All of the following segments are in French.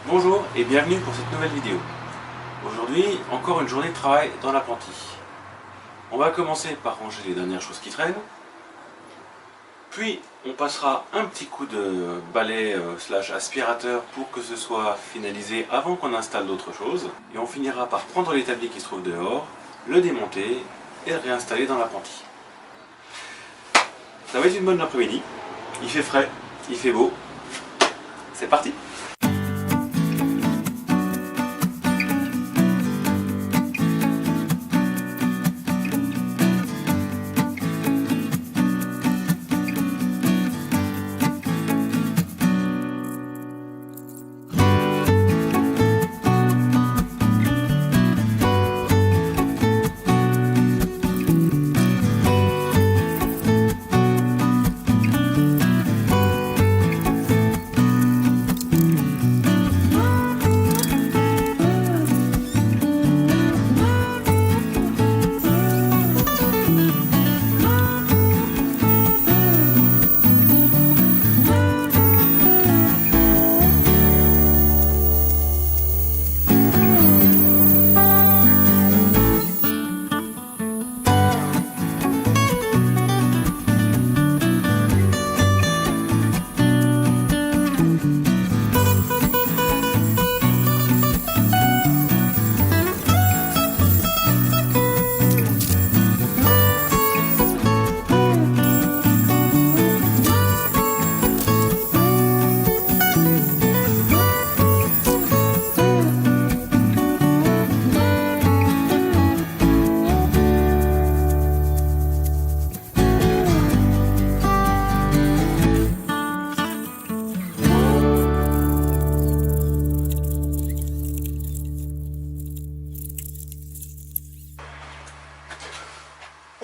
Bonjour et bienvenue pour cette nouvelle vidéo. Aujourd'hui, encore une journée de travail dans l'apprenti. On va commencer par ranger les dernières choses qui traînent. Puis on passera un petit coup de balai slash aspirateur pour que ce soit finalisé avant qu'on installe d'autres choses. Et on finira par prendre l'établi qui se trouve dehors, le démonter et le réinstaller dans l'apprenti. Ça va être une bonne après-midi. Il fait frais, il fait beau. C'est parti!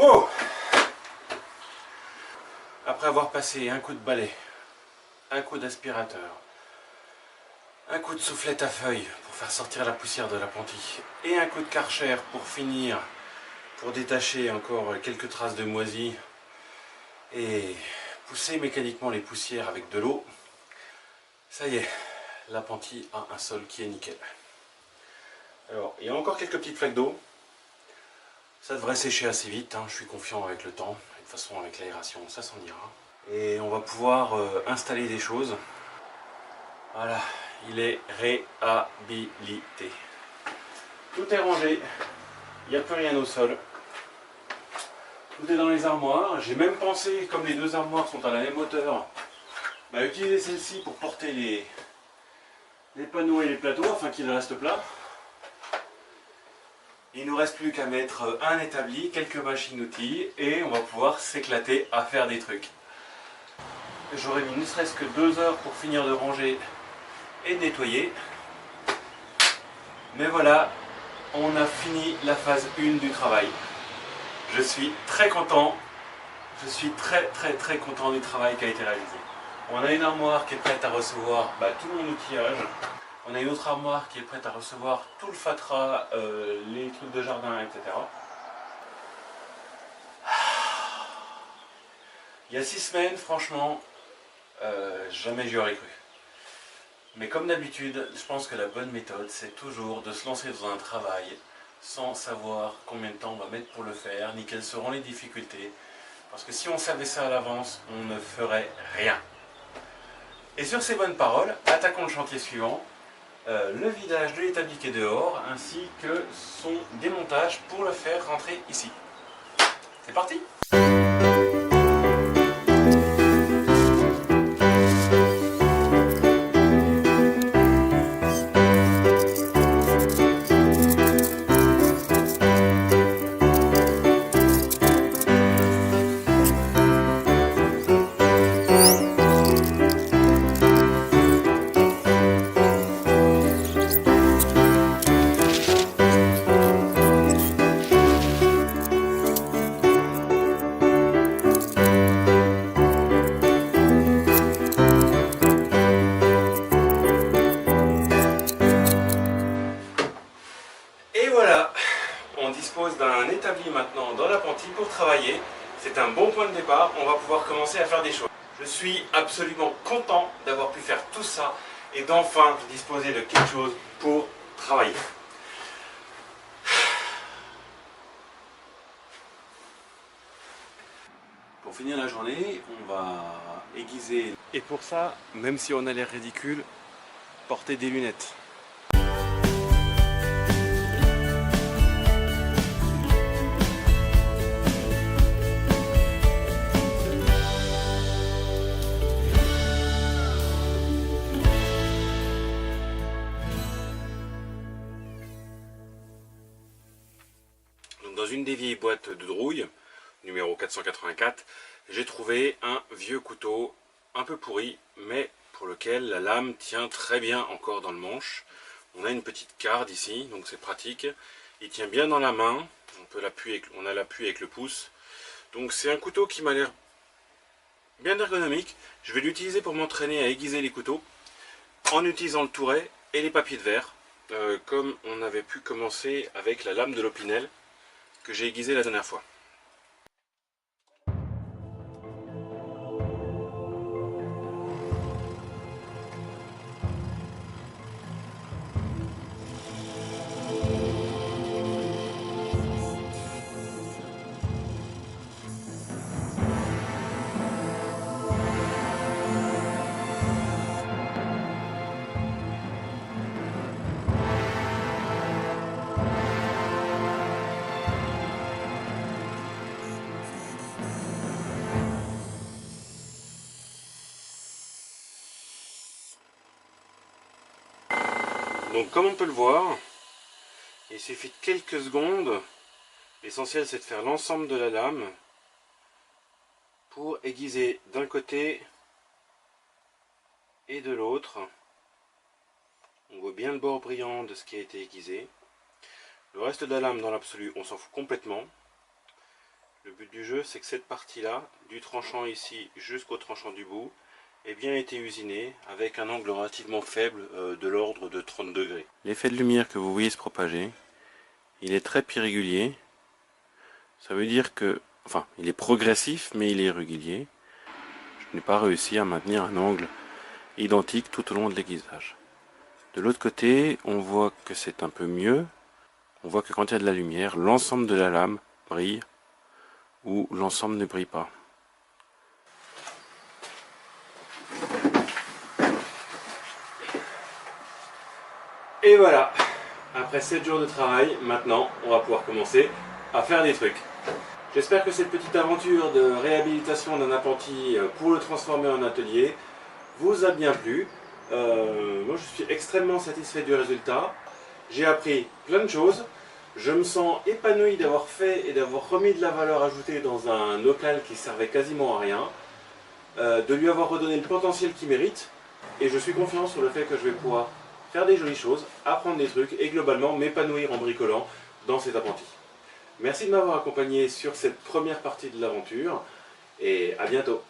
Oh! Après avoir passé un coup de balai, un coup d'aspirateur, un coup de soufflette à feuilles pour faire sortir la poussière de l'apprenti et un coup de Karcher pour finir, pour détacher encore quelques traces de moisie et pousser mécaniquement les poussières avec de l'eau, ça y est, l'apprenti a un sol qui est nickel. Alors, il y a encore quelques petites flaques d'eau. Ça devrait sécher assez vite, hein, je suis confiant avec le temps. De toute façon, avec l'aération, ça s'en ira. Et on va pouvoir installer des choses. Voilà, il est réhabilité. Tout est rangé, il n'y a plus rien au sol. Tout est dans les armoires. J'ai même pensé, comme les deux armoires sont à la même hauteur, utiliser celle-ci pour porter les panneaux et les plateaux afin qu'ils restent plats. Il ne nous reste plus qu'à mettre un établi, quelques machines-outils et on va pouvoir s'éclater à faire des trucs. J'aurais mis ne serait-ce que 2 heures pour finir de ranger et de nettoyer. Mais voilà, on a fini la phase 1 du travail. Je suis très content. Je suis très content du travail qui a été réalisé. On a une armoire qui est prête à recevoir tout mon outillage. On a une autre armoire qui est prête à recevoir tout le fatras, les trucs de jardin, etc. Il y a 6 semaines, franchement, jamais j'y aurais cru. Mais comme d'habitude, je pense que la bonne méthode, c'est toujours de se lancer dans un travail sans savoir combien de temps on va mettre pour le faire, ni quelles seront les difficultés. Parce que si on savait ça à l'avance, on ne ferait rien. Et sur ces bonnes paroles, attaquons le chantier suivant. Le vidage de l'établi qui est dehors, ainsi que son démontage pour le faire rentrer ici. C'est parti! maintenant dans l'apprenti pour travailler. C'est un bon point de départ, on va pouvoir commencer à faire des choses. Je suis absolument content d'avoir pu faire tout ça et d'enfin disposer de quelque chose pour travailler. Pour finir la journée, on va aiguiser. Et pour ça, même si on a l'air ridicule, porter des lunettes. Donc dans une des vieilles boîtes de Drouille, numéro 484, j'ai trouvé un vieux couteau un peu pourri, mais pour lequel la lame tient très bien encore dans le manche. On a une petite carde ici, donc c'est pratique. Il tient bien dans la main, on a l'appui avec le pouce. Donc c'est un couteau qui m'a l'air bien ergonomique. Je vais l'utiliser pour m'entraîner à aiguiser les couteaux, en utilisant le touret et les papiers de verre, comme on avait pu commencer avec la lame de l'Opinel, que j'ai aiguisé la dernière fois. Donc comme on peut le voir, il suffit de quelques secondes. L'essentiel c'est de faire l'ensemble de la lame pour aiguiser d'un côté et de l'autre. On voit bien le bord brillant de ce qui a été aiguisé. Le reste de la lame dans l'absolu on s'en fout complètement. Le but du jeu c'est que cette partie là, du tranchant ici jusqu'au tranchant du bout, ait bien été usiné avec un angle relativement faible de l'ordre de 30 degrés. L'effet de lumière que vous voyez se propager, il est très irrégulier. Ça veut dire que, enfin, il est progressif mais il est irrégulier. Je n'ai pas réussi à maintenir un angle identique tout au long de l'aiguisage. De l'autre côté, on voit que c'est un peu mieux. On voit que quand il y a de la lumière, l'ensemble de la lame brille ou l'ensemble ne brille pas. Et voilà, après 7 jours de travail, maintenant on va pouvoir commencer à faire des trucs. J'espère que cette petite aventure de réhabilitation d'un appentis pour le transformer en atelier vous a bien plu. Moi je suis extrêmement satisfait du résultat. J'ai appris plein de choses. Je me sens épanoui d'avoir fait et d'avoir remis de la valeur ajoutée dans un local qui servait quasiment à rien. De lui avoir redonné le potentiel qu'il mérite. Et je suis confiant sur le fait que je vais pouvoir faire des jolies choses, apprendre des trucs et globalement m'épanouir en bricolant dans cet appentis. Merci de m'avoir accompagné sur cette première partie de l'aventure et à bientôt.